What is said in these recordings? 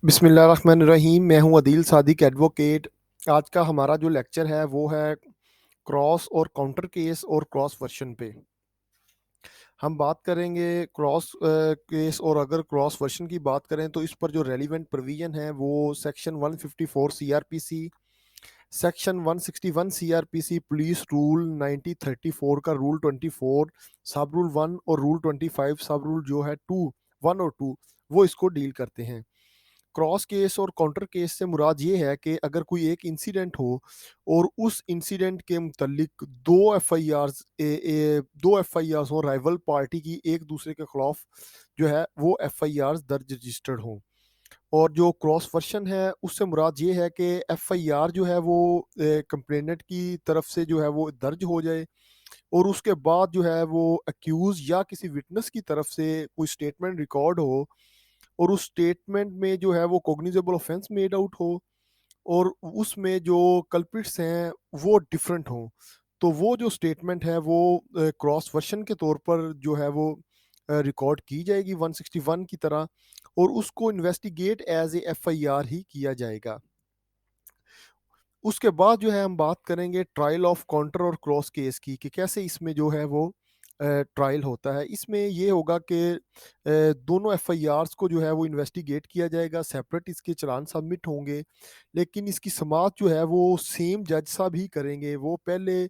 बिस्मिल्लाहिर्रहमानिर्रहीम। मैं हूं अदील सादिक एडवोकेट। आज का हमारा जो लेक्चर है वो है क्रॉस और काउंटर केस और क्रॉस वर्शन पे। हम बात करेंगे क्रॉस केस, और अगर क्रॉस वर्शन की बात करें तो इस पर जो रेलिवेंट प्रोविजन है वो section 154 CrPC, section 161 CrPC, police rule 1934 का रूल 24 सब रूल 1 और रूल 25 सब रूल जो है 1 और 2 वो इसको डील करते हैं। क्रॉस केस और काउंटर केस से मुराद ये है कि अगर कोई एक इंसिडेंट हो और उस इंसिडेंट के मुतल्लिक दो एफ आई आर हो, राइवल पार्टी की एक दूसरे के खिलाफ जो है वो एफ आई आर दर्ज रजिस्टर्ड हो। और जो क्रॉस वर्शन है उससे मुराद ये है कि एफ आई आर जो है वो कंप्लेनेंट की तरफ से जो है वो दर्ज हो जाए, और उसके बाद जो है वो अक्यूज या किसी विटनेस की तरफ से कोई स्टेटमेंट रिकॉर्ड हो, और उस स्टेटमेंट में जो है वो कॉग्निजेबल ऑफेंस मेड आउट हो, और उसमें जो कल्प्रिट्स हैं वो डिफरेंट हों। तो वो जो स्टेटमेंट है वो क्रॉस वर्शन के तौर पर जो है वो रिकॉर्ड की जाएगी 161 की तरह, और उसको investigate as a F I R ही किया जाएगा। उसके बाद जो है हम बात करेंगे ट्रायल ऑफ काउंटर और क्रॉस केस की, कि कैसे इसमें जो है वो ट्रायल होता है। इसमें ये होगा कि दोनों एफ आई आर्स को जो है वो इन्वेस्टिगेट किया जाएगा, सेपरेट इसके चालान सबमिट होंगे, लेकिन इसकी समाअत जो है वो सेम जज साहब ही करेंगे। वो पहले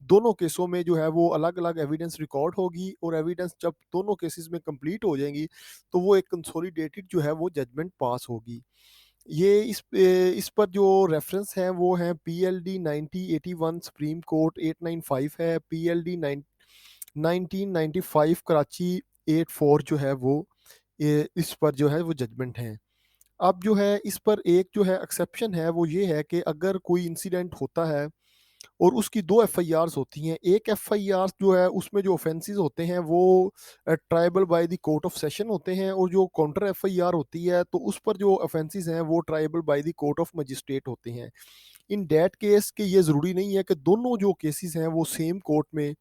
दोनों केसों में जो है वो अलग अलग एविडेंस रिकॉर्ड होगी, और एविडेंस जब दोनों केसेस में कंप्लीट हो जाएंगी तो वो एक कंसोलिडेटेड जो है वो जजमेंट पास होगी। ये इस पर जो रेफरेंस है वो है P L D 1981 supreme court 895 है, पी एल डी 1995 कराची 84 जो है वो इस पर जो है वो जजमेंट है। अब जो है इस पर एक जो है एक्सेप्शन है वो ये है कि अगर कोई इंसिडेंट होता है और उसकी दो एफ आई आर्स होती हैं, एक एफ आई आर जो है उसमें जो ऑफेंसेस होते हैं वो tribal by the court of session होते हैं, और जो काउंटर एफ आई आर होती है तो उस पर जो ऑफेंसेस हैं वो tribal by the court of magistrate होते हैं। इन डेट केस के ये ज़रूरी नहीं है कि दोनों जो केसेस हैं वो सेम कोर्ट में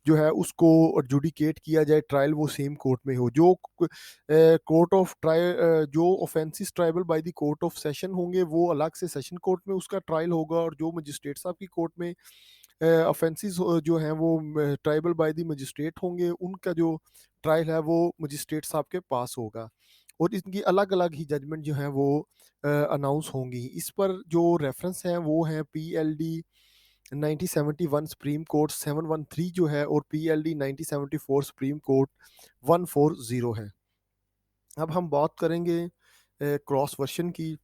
जो है उसको एडजुडिकेट किया जाए, ट्रायल वो सेम कोर्ट में हो। जो कोर्ट ऑफ ट्रायल जो offences tribal by the court of session होंगे वो अलग से सेशन कोर्ट में उसका ट्रायल होगा, और जो मजिस्ट्रेट साहब की कोर्ट में ऑफेंसेस जो हैं वो ट्राइबल बाय द मजिस्ट्रेट होंगे, उनका जो ट्रायल है वो मजिस्ट्रेट साहब के पास होगा, और इनकी अलग अलग ही जजमेंट जो है वो अनाउंस होंगी। इस पर जो रेफरेंस है वो है P L D 1971 supreme court 713 जो है, और P L D 1974 supreme court 140 है। अब हम बात करेंगे क्रॉस वर्शन की।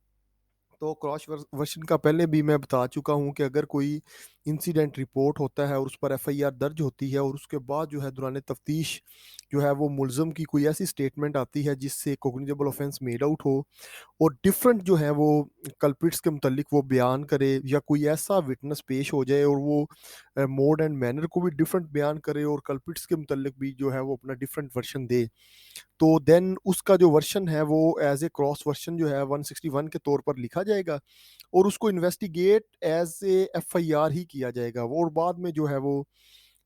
तो क्रॉस वर्शन का पहले भी मैं बता चुका हूँ कि अगर कोई इंसिडेंट रिपोर्ट होता है और उस पर एफ आई आर दर्ज होती है, और उसके बाद जो है दौरान तफ्तीश जो है वो मुलजम की कोई ऐसी स्टेटमेंट आती है जिससे कोग्निजेबल ऑफेंस मेड आउट हो, और डिफरेंट जो है वो कल्प्रिट्स के मुतलिक वो बयान करे, या कोई ऐसा विटनेस पेश हो जाए और वो मोड एंड मैनर को भी डिफरेंट बयान करे, और कल्प्रिट्स के मुतलिक भी जो है वो अपना डिफरेंट वर्शन दे, तो देन उसका जो वर्शन है वो एज ए क्रॉस वर्शन जो है 161 के तौर पर लिखा जाएगा, और उसको investigate as a F I R ही किया जाएगा। और बाद में जो है वो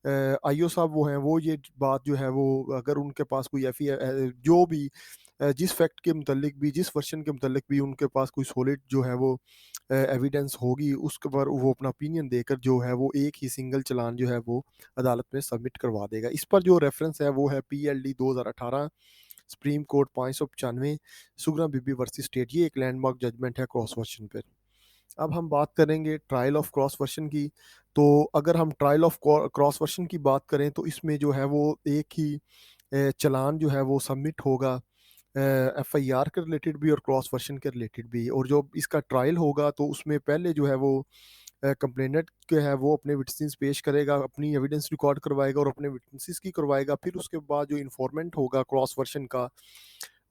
आईओ साहब वो हैं वो ये बात जो है वो अगर उनके पास कोई एफ जो भी जिस फैक्ट के मुतलिक भी, जिस वर्शन के मुतलिक भी उनके पास कोई सॉलिड जो है वो एविडेंस होगी, उसके पर वो अपना ओपिनियन देकर जो है वो एक ही सिंगल चालान जो है वो अदालत में सबमिट करवा देगा। इस पर जो रेफरेंस है वो है P L D 2018 supreme court 595 सुगना बीबी वर्सेस स्टेट। ये एक लैंडमार्क जजमेंट है क्रॉस वर्शन पर। अब हम बात करेंगे ट्रायल ऑफ क्रॉस वर्शन की। तो अगर हम ट्रायल ऑफ क्रॉस वर्शन की बात करें तो इसमें जो है वो एक ही चालान जो है वो सबमिट होगा, एफ आई आर के रिलेटेड भी और क्रॉस वर्शन के रिलेटेड भी। और जो इसका ट्रायल होगा तो उसमें पहले जो है वो कंप्लेनेंट के है वो अपने विटनेस पेश करेगा, अपनी एविडेंस रिकॉर्ड करवाएगा और अपने विटनेसेस की करवाएगा। फिर उसके बाद जो इन्फॉर्मेंट होगा क्रॉस वर्शन का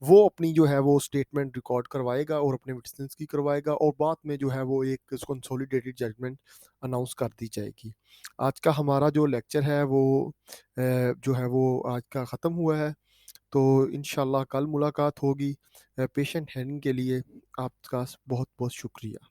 वो अपनी जो है वो स्टेटमेंट रिकॉर्ड करवाएगा और अपने विटनेस की करवाएगा, और बाद में जो है वो एक कंसोलिडेटेड जजमेंट अनाउंस कर दी जाएगी। आज का हमारा जो लेक्चर है वो जो है वो आज का ख़त्म हुआ है। तो इंशाल्लाह कल मुलाकात होगी। पेशेंट हैंडिंग के लिए आपका बहुत बहुत शुक्रिया।